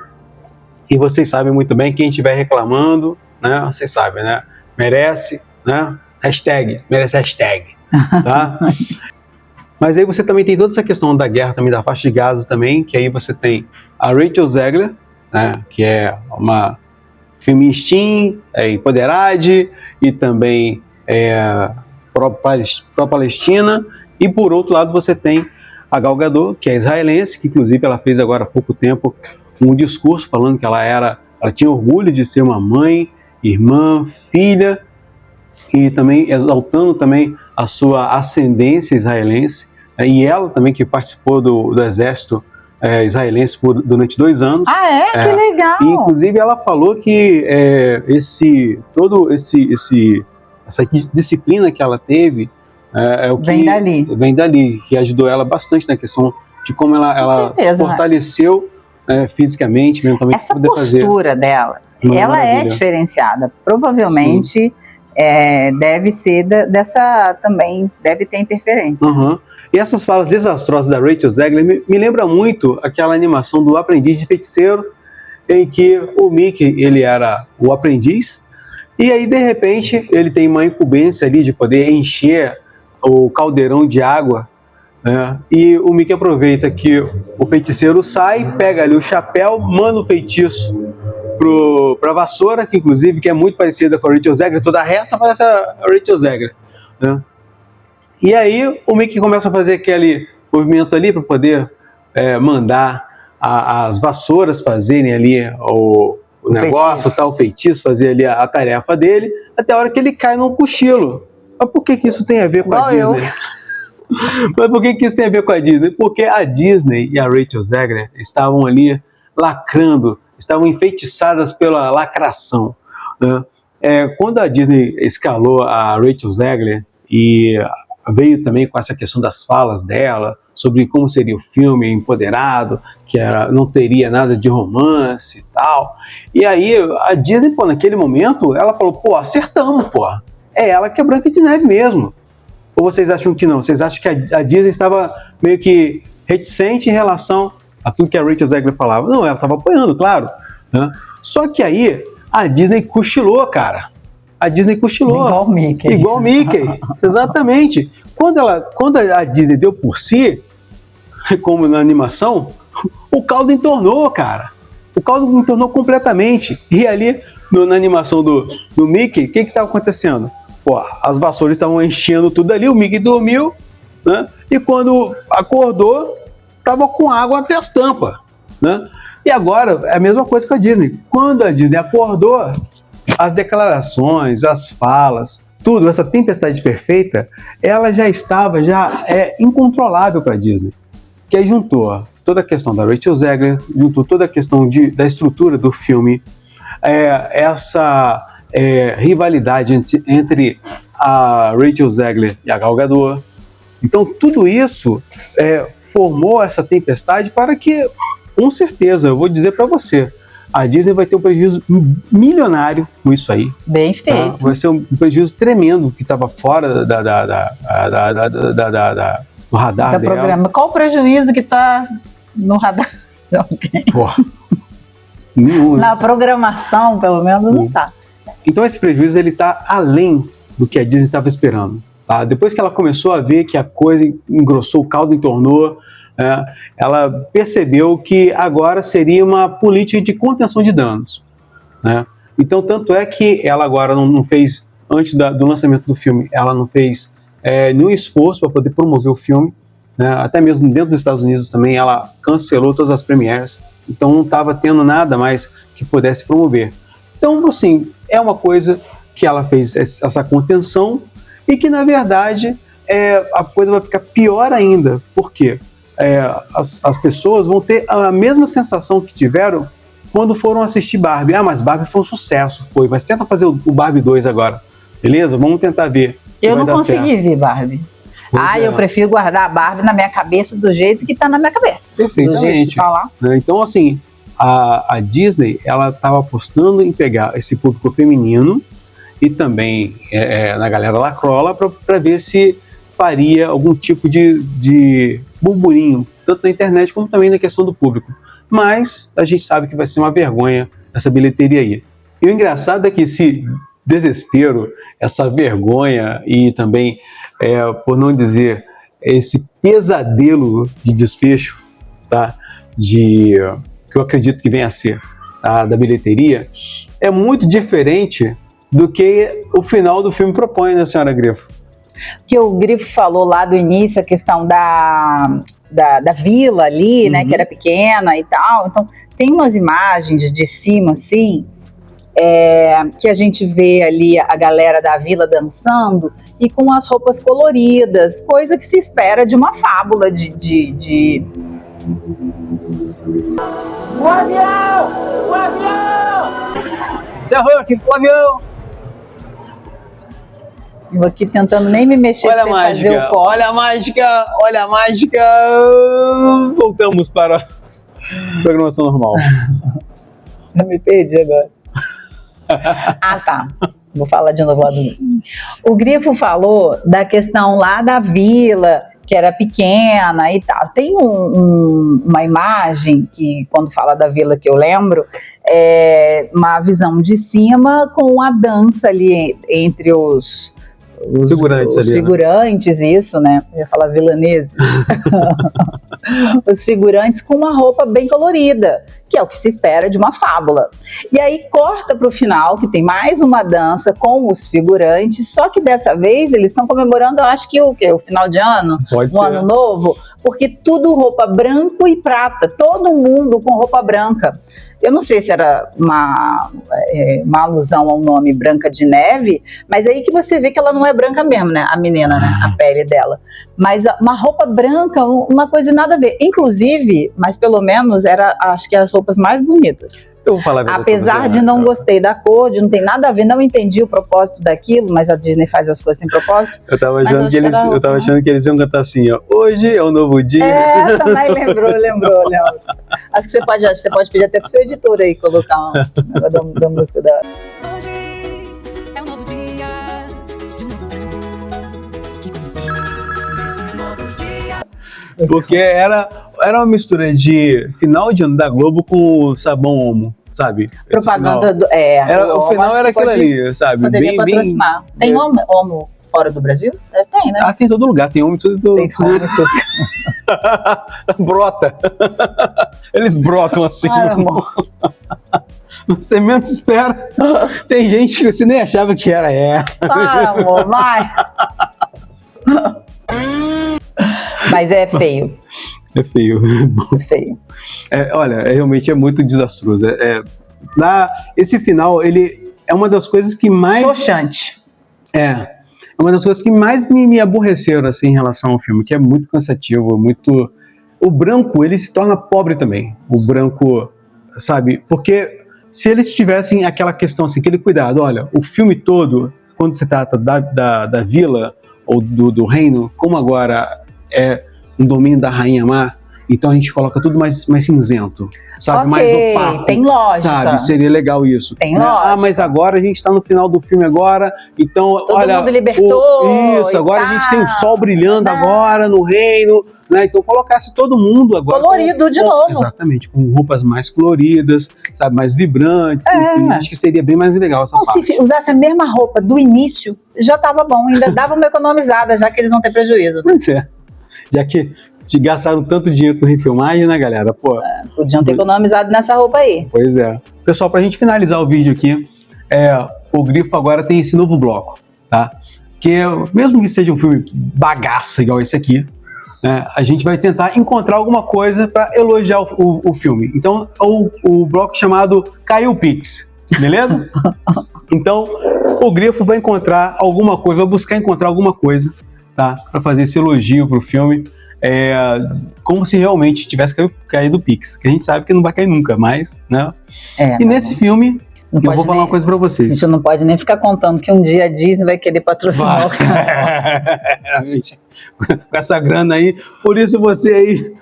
E vocês sabem muito bem, quem estiver reclamando, né, vocês sabem, né, merece, né, merece hashtag, tá? Mas aí você também tem toda essa questão da guerra, também da faixa de Gaza também, que aí você tem a Rachel Zegler, né, que é uma feministinha, empoderada e também pró-Palestina, e por outro lado você tem a Gal Gadot, que é israelense, que inclusive ela fez agora há pouco tempo um discurso falando que ela tinha orgulho de ser uma mãe, irmã, filha, e também exaltando também a sua ascendência israelense, e ela também que participou do exército israelense durante 2 anos. Que legal! E, inclusive ela falou que essa disciplina que ela teve é o que vem dali, que ajudou ela bastante na questão de como ela se fortaleceu fisicamente, mentalmente. Essa postura dela, ela é diferenciada. Provavelmente deve ser também, deve ter interferência. E essas falas desastrosas da Rachel Zegler me lembra muito aquela animação do Aprendiz de Feiticeiro, em que o Mickey, ele era o aprendiz, e aí de repente ele tem uma incumbência ali de poder encher o caldeirão de água, né? E o Mickey aproveita que o feiticeiro sai, pega ali o chapéu, manda o feitiço pra vassoura, que inclusive que é muito parecida com a Rachel Zegler, toda reta, parece a Rachel Zegler, né? E aí o Mickey começa a fazer aquele movimento ali para poder mandar as vassouras fazerem ali o negócio, o feitiço, fazer ali a tarefa dele, até a hora que ele cai num cochilo. Mas por que isso tem a ver com a Igual Disney? Mas por que isso tem a ver com a Disney? Porque a Disney e a Rachel Zegler estavam ali lacrando, estavam enfeitiçadas pela lacração, né? Quando a Disney escalou a Rachel Zegler e veio também com essa questão das falas dela, sobre como seria o filme empoderado, que não teria nada de romance e tal. E aí a Disney, pô, naquele momento, ela falou, pô, acertamos, pô. É ela que é Branca de Neve mesmo. Ou vocês acham que não? Vocês acham que a Disney estava meio que reticente em relação a tudo que a Rachel Zegler falava? Não, ela estava apoiando, claro, né? Só que aí a Disney cochilou, cara. A Disney cochilou. Igual o Mickey. Igual o Mickey, exatamente. Quando a Disney deu por si, como na animação, o caldo entornou, cara. O caldo entornou completamente. E ali, na animação do Mickey, o que estava acontecendo? Pô, as vassouras estavam enchendo tudo ali, o Mickey dormiu, né? E quando acordou, estava com água até as tampas, né? E agora, é a mesma coisa com a Disney. Quando a Disney acordou, as declarações, as falas, tudo, essa tempestade perfeita, ela já estava incontrolável para a Disney. Que aí juntou toda a questão da Rachel Zegler, juntou toda a questão da estrutura do filme, essa rivalidade entre a Rachel Zegler e a Gal Gadot. Então tudo isso formou essa tempestade para que, com certeza, eu vou dizer para você, a Disney vai ter um prejuízo milionário com isso aí. Bem feito. Tá? Vai ser um prejuízo tremendo que estava fora do radar dela. Programa. Qual o prejuízo que está no radar de alguém? Porra. Nenhum. Na programação, pelo menos, não está. Então esse prejuízo ele está além do que a Disney estava esperando. Tá? Depois que ela começou a ver que a coisa engrossou, o caldo entornou, ela percebeu que agora seria uma política de contenção de danos, né? Então, tanto é que ela agora não fez, antes do lançamento do filme, ela não fez nenhum esforço para poder promover o filme, né? Até mesmo dentro dos Estados Unidos também, ela cancelou todas as premieres, então não estava tendo nada mais que pudesse promover. Então, assim, é uma coisa que ela fez essa contenção e que, na verdade, a coisa vai ficar pior ainda. Por quê? As pessoas vão ter a mesma sensação que tiveram quando foram assistir Barbie. Ah, mas Barbie foi um sucesso, foi. Mas tenta fazer o Barbie 2 agora, beleza? Vamos tentar ver. Eu não consegui ver Barbie. Eu prefiro guardar a Barbie na minha cabeça do jeito que está na minha cabeça. Perfeitamente. Do jeito que tá lá. Então, assim, a Disney, ela estava apostando em pegar esse público feminino e também na galera lacrola para ver se faria algum tipo de burburinho, tanto na internet como também na questão do público. Mas a gente sabe que vai ser uma vergonha essa bilheteria aí. E o engraçado é que esse desespero, essa vergonha e também, por não dizer, esse pesadelo de desfecho, tá? Que eu acredito que venha a ser, tá? Da bilheteria, é muito diferente do que o final do filme propõe, né, senhora Grifo? Que o Grifo falou lá do início, a questão da vila ali, né, que era pequena e tal. Então, tem umas imagens de cima, assim, que a gente vê ali a galera da vila dançando e com as roupas coloridas, coisa que se espera de uma fábula de... O avião! O avião! Zé Hulk, o avião! Eu aqui tentando nem me mexer Olha pra a fazer mágica, o corte. olha a mágica, olha a mágica. Voltamos para a programação normal. Eu me perdi agora. Tá. Vou falar de novo lá do... O Grifo falou da questão lá da vila, que era pequena e tal. Tem uma imagem que, quando fala da vila, que eu lembro, uma visão de cima com a dança ali entre os figurantes, isso, né? Eu ia falar vilaneses. Os figurantes com uma roupa bem colorida. que é o que se espera de uma fábula. E aí corta para o final, que tem mais uma dança com os figurantes, só que dessa vez eles estão comemorando, eu acho que o final de ano, Pode o ser. ano novo, porque tudo roupa branco e prata, todo mundo com roupa branca. Eu não sei se era uma alusão ao nome Branca de Neve, mas aí que você vê que ela não é branca mesmo, né? A menina, né? A pele dela. Mas uma roupa branca, uma coisa nada a ver. Inclusive, mas pelo menos era, acho que as roupas mais bonitas. Eu vou falar a verdade Apesar pra você, de não né? gostei da cor, de não tem nada a ver, não entendi o propósito daquilo, mas a Disney faz as coisas sem propósito. Eu tava Mas achando eu que eles, acho que era eu tava achando que eles iam cantar assim, ó. Hoje é um novo dia. É, também lembrou. Acho que você pode pedir até pro seu editor aí colocar da música da... Hoje é um novo dia, de novo mundo, que começou nesses novos dias. Porque era uma mistura de final de ano da Globo com sabão Omo, sabe? Esse Propaganda final. O final era aquilo ali, sabe? Poderia patrocinar. Tem Omo fora do Brasil? Tem, né? Ah, tem em todo lugar, tem homem tudo. Tem tudo. Brota. Eles brotam assim. Ai, amor. Você menos espera. Tem gente que você nem achava que era. Para, amor, vai. Mas é feio. É feio. É feio. Olha, realmente é muito desastroso. Esse final, ele é uma das coisas que mais... Xoxante. É uma das coisas que mais me aborreceram, assim, em relação ao filme, que é muito cansativo, muito... O branco, ele se torna pobre também. O branco, sabe? Porque se eles tivessem aquela questão, assim, aquele cuidado, olha, o filme todo, quando se trata da vila ou do reino, como agora é um domínio da Rainha Má, então a gente coloca tudo mais cinzento, sabe? Mais opaco. Tem lógica. Sabe? Seria legal isso. Tem lógica. Ah, mas agora a gente está no final do filme agora, então Todo mundo libertou. Isso, agora a gente tem o sol brilhando né? agora no reino, né? Então colocasse todo mundo agora colorido de novo. Exatamente, com roupas mais coloridas, sabe, mais vibrantes, enfim, acho que seria bem mais legal essa parte. Se usasse a mesma roupa do início, já estava bom, ainda dava uma economizada, já que eles vão ter prejuízo. Pois é, já que te gastaram tanto dinheiro com refilmagem, né, galera? Pô, podiam ter economizado nessa roupa aí. Pois é. Pessoal, pra gente finalizar o vídeo aqui, o Grifo agora tem esse novo bloco, tá? Que mesmo que seja um filme bagaça igual esse aqui, né, a gente vai tentar encontrar alguma coisa para elogiar o filme. Então, o bloco chamado Caiu Pix, beleza? Então, o Grifo vai encontrar alguma coisa, vai buscar encontrar alguma coisa, tá? Para fazer esse elogio pro filme. Como se realmente tivesse caído o Pix, que a gente sabe que não vai cair nunca mais, né? E nesse filme, eu vou falar uma coisa pra vocês. A gente não pode nem ficar contando que um dia a Disney vai querer patrocinar o canal. Com essa grana aí, por isso você aí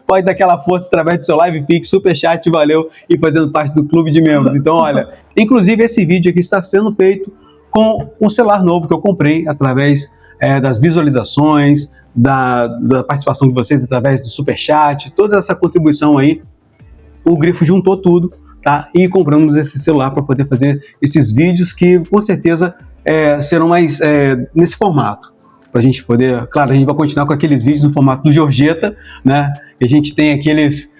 pode dar aquela força através do seu Live Pix, Superchat, valeu, e fazendo parte do clube de membros. Então, olha, inclusive esse vídeo aqui está sendo feito com um celular novo que eu comprei através das visualizações, da participação de vocês através do Superchat, toda essa contribuição aí, o Grifo juntou tudo, tá? E compramos esse celular para poder fazer esses vídeos que, com certeza, serão mais nesse formato. Para a gente poder... Claro, a gente vai continuar com aqueles vídeos no formato do Gorjeta, né? E a gente tem aqueles...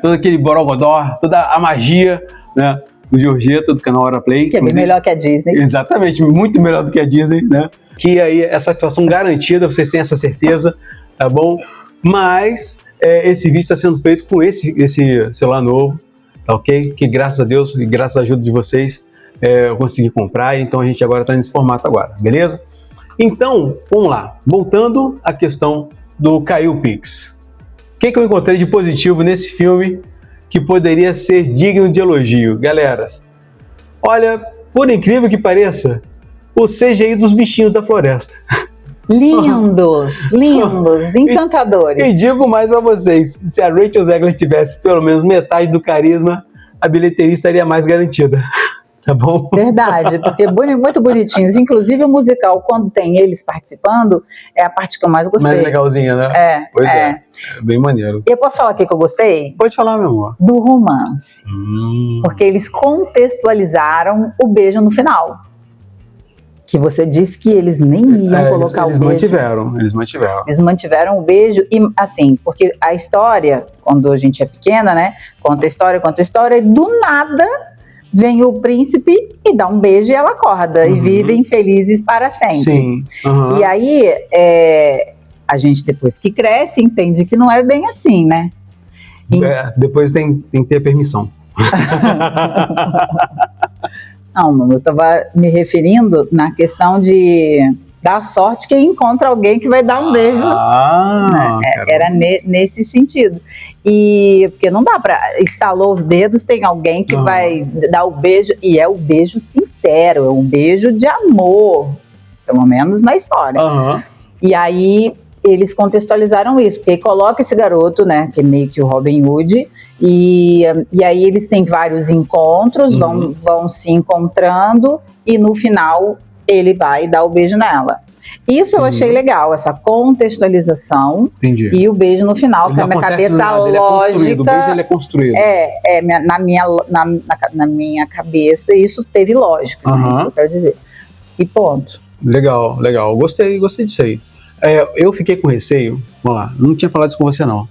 todo aquele borogodó, toda a magia, né? Do Gorjeta, do canal Hora Play. Que é bem melhor que a Disney. Exatamente, muito melhor do que a Disney, né? Que aí é satisfação garantida, vocês têm essa certeza, tá bom? Mas esse vídeo está sendo feito com esse celular novo, tá ok? Que graças a Deus e graças à ajuda de vocês eu consegui comprar, então a gente agora está nesse formato agora, beleza? Então, vamos lá. Voltando à questão do Caiu Pix. O que eu encontrei de positivo nesse filme que poderia ser digno de elogio? Galera, olha, por incrível que pareça, o CGI dos bichinhos da floresta. Lindos, encantadores. E digo mais pra vocês, se a Rachel Zegler tivesse pelo menos metade do carisma, a bilheteria estaria mais garantida. Tá bom? Verdade, porque muito bonitinhos. Inclusive o musical, quando tem eles participando, é a parte que eu mais gostei. Mais legalzinha, né? Pois é. Bem maneiro. Eu posso falar aqui que eu gostei? Pode falar, meu amor. Do romance. Porque eles contextualizaram o beijo no final. Que você disse que eles nem iam colocar eles o beijo. Eles mantiveram. Eles mantiveram o beijo e, assim, porque a história, quando a gente é pequena, né, conta a história, e do nada vem o príncipe e dá um beijo e ela acorda, e vivem felizes para sempre. Sim. E aí, a gente, depois que cresce, entende que não é bem assim, né? Depois tem que ter permissão. Não, eu estava me referindo na questão de dar sorte quem encontra alguém que vai dar um beijo. Era nesse sentido. E porque não dá para estalou os dedos, tem alguém que vai dar o beijo, e é o beijo sincero, é um beijo de amor, pelo menos na história. E aí eles contextualizaram isso, porque aí coloca esse garoto, né, que é meio que o Robin Hood, e aí eles têm vários encontros, vão se encontrando, e no final ele vai dar o beijo nela. Isso eu achei legal, essa contextualização. Entendi. E o beijo no final, que na minha cabeça lógica. O beijo ele é construído. Na minha cabeça isso teve lógica, né, isso que eu quero dizer. E ponto. Legal. Gostei disso aí. Eu fiquei com receio, vamos lá, não tinha falado isso com você não.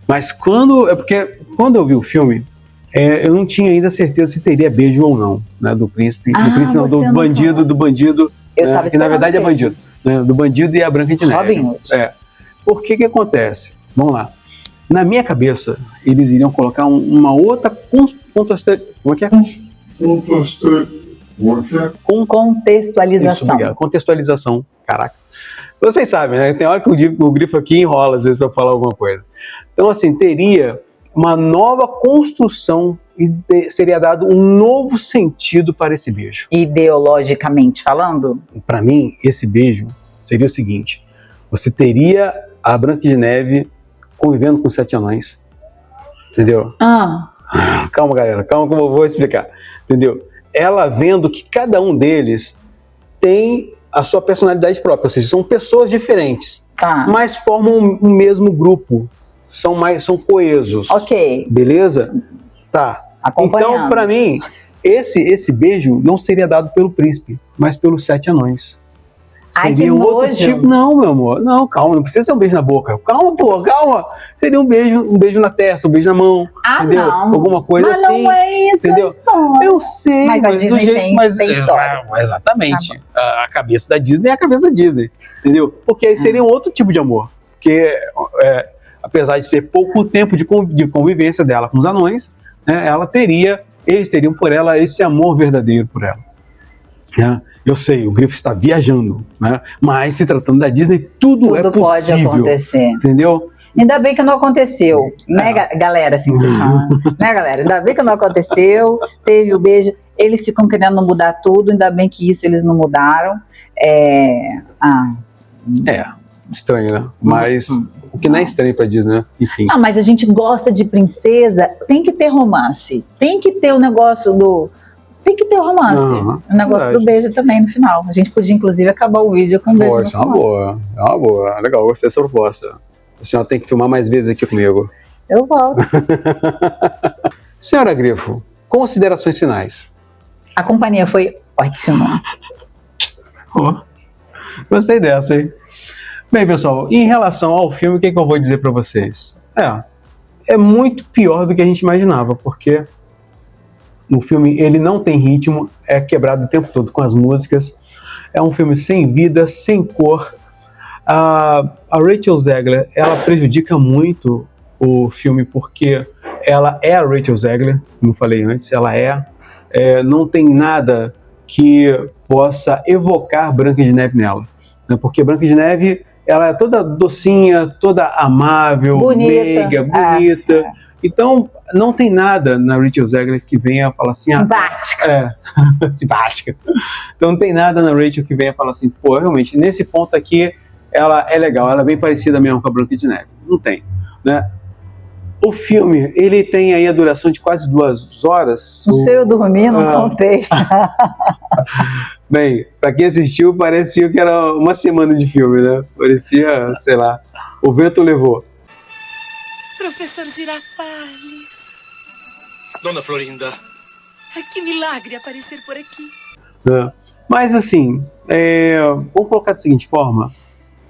Mas quando eu vi o filme, eu não tinha ainda certeza se teria beijo ou não, né, do príncipe. Do príncipe não, do bandido. Eu tava que na verdade é bandido. Né, do bandido e a Branca de Neve. Robin Hood. Por que acontece? Vamos lá. Na minha cabeça, eles iriam colocar uma outra contextualização. Isso, obrigado. Contextualização. Caraca. Vocês sabem, né? Tem hora que o grifo aqui enrola, às vezes, para falar alguma coisa. Então, assim, teria uma nova construção e seria dado um novo sentido para esse beijo. Ideologicamente falando? Para mim, esse beijo seria o seguinte: você teria a Branca de Neve convivendo com os 7 anões. Entendeu? Calma, galera. Calma que eu vou explicar. Entendeu? Ela vendo que cada um deles tem a sua personalidade própria, ou seja, são pessoas diferentes, mas formam um mesmo grupo, são coesos. Ok. Beleza? Tá. Então, para mim, esse beijo não seria dado pelo príncipe, mas pelos 7 anões. Seria outro tipo. Não, meu amor. Não, calma, não precisa ser um beijo na boca. Calma, pô, calma. Seria um beijo na testa, um beijo na mão. Entendeu? Não. Alguma coisa mas assim. Não é isso, entendeu? A história. Eu sei, mas a Disney tem história. Exatamente. A cabeça da Disney é a cabeça da Disney. Entendeu? Porque aí seria um outro tipo de amor. Porque, apesar de ser pouco tempo de convivência dela com os anões, né, eles teriam por ela esse amor verdadeiro por ela. Eu sei, o grifo está viajando, né? Mas se tratando da Disney, tudo é possível. Pode acontecer. Entendeu? Ainda bem que não aconteceu, né, galera, assim que você fala. Né, galera? Ainda bem que não aconteceu, teve o beijo, eles ficam querendo mudar tudo, ainda bem que isso eles não mudaram. Estranho, né? Mas o que não é estranho pra Disney, né? Enfim. Mas a gente gosta de princesa, tem que ter romance, tem que ter o negócio do... Tem que ter romance. O negócio do beijo também no final. A gente podia, inclusive, acabar o vídeo com um beijo no final. É uma boa. Legal, gostei dessa proposta. A senhora tem que filmar mais vezes aqui comigo. Eu volto. Senhora Grifo, considerações finais. A companhia foi ótima. Gostei dessa, hein? Bem, pessoal, em relação ao filme, o que eu vou dizer pra vocês? É muito pior do que a gente imaginava, porque o filme, ele não tem ritmo, é quebrado o tempo todo com as músicas, é um filme sem vida, sem cor. A Rachel Zegler, ela prejudica muito o filme porque ela é a Rachel Zegler, como eu falei antes, ela não tem nada que possa evocar Branca de Neve nela, né? Porque Branca de Neve, ela é toda docinha, toda amável, meiga, bonita. Então, não tem nada na Rachel Zegler que venha falar assim... Simpática. Simpática. Então, não tem nada na Rachel que venha falar assim, pô, realmente, nesse ponto aqui, ela é legal, ela é bem parecida mesmo com a Branca de Neve. Não tem, né? O filme, ele tem aí a duração de quase 2 horas. Não sei, eu dormi, não contei. Bem, pra quem assistiu, parecia que era uma semana de filme, né? Parecia, sei lá, o vento levou. Professor Girafales. Dona Florinda. Que milagre aparecer por aqui. Mas assim, Vamos colocar da seguinte forma.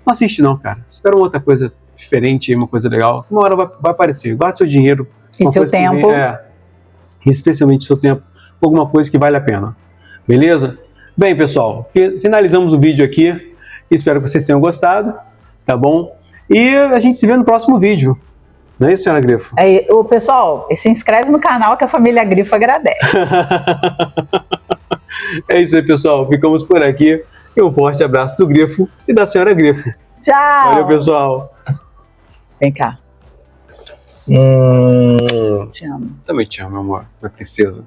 Não assiste não, cara. Espera uma outra coisa diferente, uma coisa legal. Uma hora vai aparecer. Guarde seu dinheiro. E seu tempo. Especialmente seu tempo. Alguma coisa que vale a pena. Beleza? Bem, pessoal. Finalizamos o vídeo aqui. Espero que vocês tenham gostado. Tá bom? E a gente se vê no próximo vídeo. Não é isso, senhora Grifo? Pessoal, se inscreve no canal que a família Grifo agradece. É isso aí, pessoal. Ficamos por aqui. E um forte abraço do Grifo e da senhora Grifo. Tchau! Valeu, pessoal. Vem cá. Te amo. Também te amo, meu amor. Minha princesa.